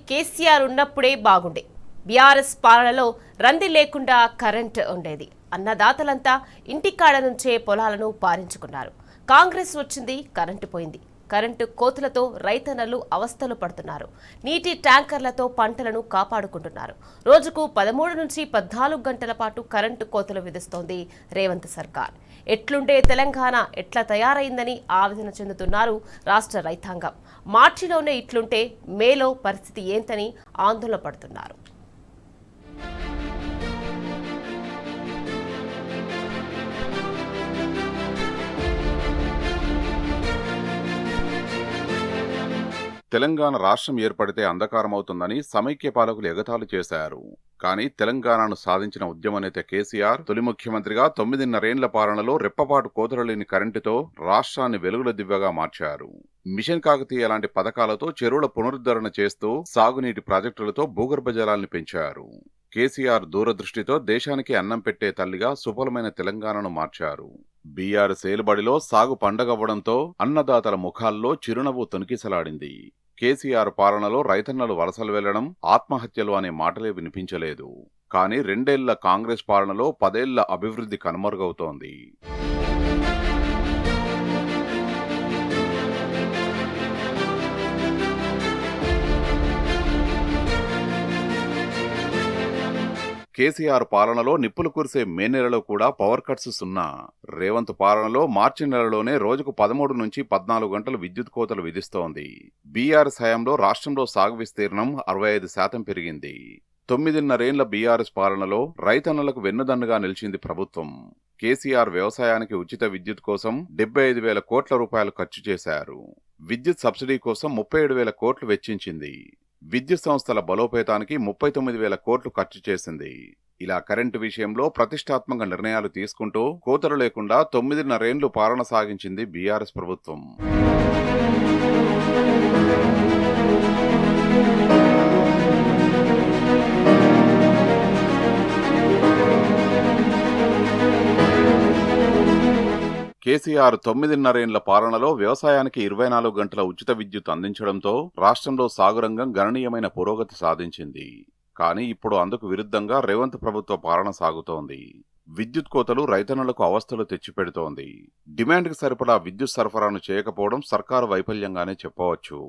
కేసీఆర్ ఉన్నప్పుడే బాగుండే. బీఆర్ఎస్ పాలనలో రంది లేకుండా కరెంట్ ఉండేది. అన్నదాతలంతా ఇంటికాడ నుంచే పొలాలను పారించుకున్నారు. కాంగ్రెస్ వచ్చింది, కరెంటు పోయింది. కరెంటు కోతులతో రైతన్నలు అవస్థలు పడుతున్నారు. నీటి ట్యాంకర్లతో పంటలను కాపాడుకుంటున్నారు. రోజుకు 13 నుంచి 14 గంటల పాటు కరెంటు కోతలు విధిస్తోంది రేవంత్ సర్కార్. ఎట్లుండే తెలంగాణ ఎట్లా తయారైందని ఆవేదన చెందుతున్నారు రాష్ట్ర రైతాంగం. మార్చిలోనే ఇట్లుంటే మేలో పరిస్థితి ఏంటని ఆందోళన పడుతున్నారు. తెలంగాణ రాష్ట్రం ఏర్పడితే అంధకారమవుతుందని సమైక్య పాలకులు ఎగతాళి చేశారు. కానీ తెలంగాణను సాధించిన ఉద్యమ నేత కేసీఆర్ తొలి ముఖ్యమంత్రిగా 9.5 పాలనలో రెప్పపాటు కోతలు లేని కరెంటుతో రాష్ట్రాన్ని వెలుగుల దివ్యగా మార్చారు. మిషన్ కాకతీయ లాంటి పథకాలతో చెరువుల పునరుద్ధరణ చేస్తూ సాగునీటి ప్రాజెక్టులతో భూగర్భ జలాల్ని పెంచారు. కేసీఆర్ దూరదృష్టితో దేశానికి అన్నం పెట్టే తల్లిగా సుఫలమైన తెలంగాణను మార్చారు. బీఆర్ఎస్ ఏలుబడిలో సాగు పండగవ్వడంతో అన్నదాతల ముఖాల్లో చిరునవ్వు తొణికిసలాడింది. కేసీఆర్ పాలనలో రైతన్నలు వలసలు వెళ్లడం, ఆత్మహత్యలు అనే మాటలే వినిపించలేదు. కానీ 2 ఏళ్ల కాంగ్రెస్ పాలనలో 10 ఏళ్ల అభివృద్ధి కనుమరుగవుతోంది. కేసీఆర్ పాలనలో నిప్పులు కురిసే మే నెలలో కూడా పవర్ కట్స్ సున్నా. రేవంత్ పాలనలో మార్చి నెలలోనే రోజుకు 13 నుంచి 14 గంటలు విద్యుత్ కోతలు విధిస్తోంది. బీఆర్ఎస్ హయాంలో రాష్ట్రంలో సాగు విస్తీర్ణం 65% పెరిగింది. 9.5 ఏళ్ల బీఆర్ఎస్ పాలనలో రైతన్నలకు వెన్నుదన్నుగా నిలిచింది ప్రభుత్వం. కేసీఆర్ వ్యవసాయానికి ఉచిత విద్యుత్ కోసం 75,000 కోట్ల రూపాయలు ఖర్చు చేశారు. విద్యుత్ సబ్సిడీ కోసం 37,000 కోట్లు వెచ్చించింది. విద్యుత్ సంస్థల బలోపేతానికి 39,000 కోట్లు ఖర్చు చేసింది. ఇలా కరెంటు విషయంలో ప్రతిష్టాత్మక నిర్ణయాలు తీసుకుంటూ కోతలు లేకుండా 9.5 ఏళ్లు పాలన సాగించింది బీఆర్ఎస్ ప్రభుత్వం. కేసీఆర్ 9.5 ఏళ్ల పాలనలో వ్యవసాయానికి 24 గంటల ఉచిత విద్యుత్ అందించడంతో రాష్ట్రంలో సాగురంగం గణనీయమైన పురోగతి సాధించింది. కానీ ఇప్పుడు అందుకు విరుద్ధంగా రేవంత్ ప్రభుత్వ పాలన సాగుతోంది. విద్యుత్ కోతలు రైతన్నులకు అవస్థలు తెచ్చిపెడుతోంది. డిమాండ్కి సరిపడా విద్యుత్ సరఫరాను చేయకపోవడం సర్కారు వైఫల్యంగానే చెప్పవచ్చు.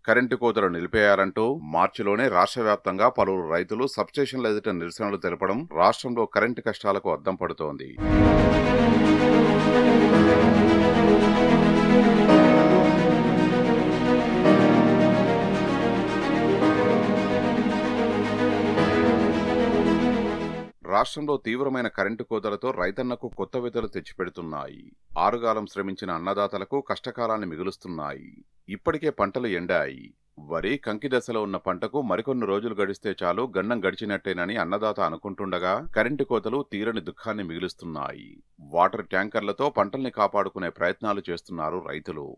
కరెంటు కోతలు నిలిపేయాలంటూ మార్చిలోనే రాష్ట్ర వ్యాప్తంగా పలువురు రైతులు సబ్స్టేషన్ల ఎదుట నిరసనలు తెలపడం రాష్ట్రంలో కరెంటు కష్టాలకు అద్దం పడుతోంది. రాష్ట్రంలో తీవ్రమైన కరెంటు కోతలతో రైతన్నకు కొత్త వెతలు తెచ్చిపెడుతున్నాయి. ఆరుగాలం శ్రమించిన అన్నదాతలకు కష్టకాలాన్ని మిగులుస్తున్నాయి. ఇప్పటికే పంటలు ఎండాయి. వరి కంకి దశలో ఉన్న పంటకు మరికొన్ని రోజులు గడిస్తే చాలు గండం గడిచినట్టేనని అన్నదాత అనుకుంటుండగా కరెంటు కోతలు తీరని దుఃఖాన్ని మిగులుస్తున్నాయి. వాటర్ ట్యాంకర్లతో పంటల్ని కాపాడుకునే ప్రయత్నాలు చేస్తున్నారు రైతులు.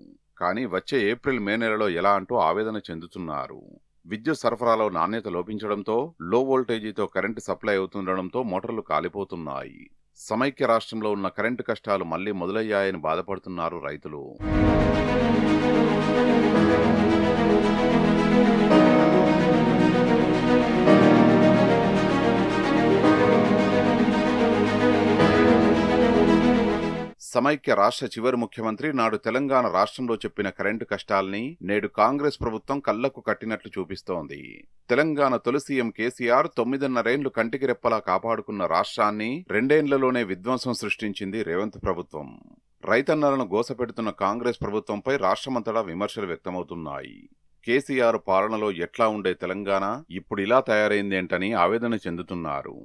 కానీ వచ్చే ఏప్రిల్ మే నెలలో ఎలా అంటూ ఆవేదన చెందుతున్నారు. విద్యుత్ సరఫరాలో నాణ్యత లోపించడంతో లో వోల్టేజీతో కరెంటు సప్లై అవుతుండడంతో మోటార్లు కాలిపోతున్నాయి. సమైక్య రాష్ట్రంలో ఉన్న కరెంటు కష్టాలు మళ్లీ మొదలయ్యాయని బాధపడుతున్నారు రైతులు. సమైక్య రాష్ట్ర చివరి ముఖ్యమంత్రి నాడు తెలంగాణ రాష్ట్రంలో చెప్పిన కరెంటు కష్టాల్ని నేడు కాంగ్రెస్ ప్రభుత్వం కళ్లకు కట్టినట్లు చూపిస్తోంది. తెలంగాణ తొలి సీఎం కేసీఆర్ 9.5 ఏళ్లు కంటికి రెప్పలా కాపాడుకున్న రాష్ట్రాన్ని 2 ఏళ్లలోనే విధ్వంసం సృష్టించింది రేవంత్ ప్రభుత్వం. రైతన్నలను గోసపెడుతున్న కాంగ్రెస్ ప్రభుత్వంపై రాష్ట్రమంతటా విమర్శలు వ్యక్తమవుతున్నాయి. కేసీఆర్ పాలనలో ఎట్లా ఉండే తెలంగాణ ఇప్పుడు ఇలా తయారైందేంటని ఆవేదన చెందుతున్నారు.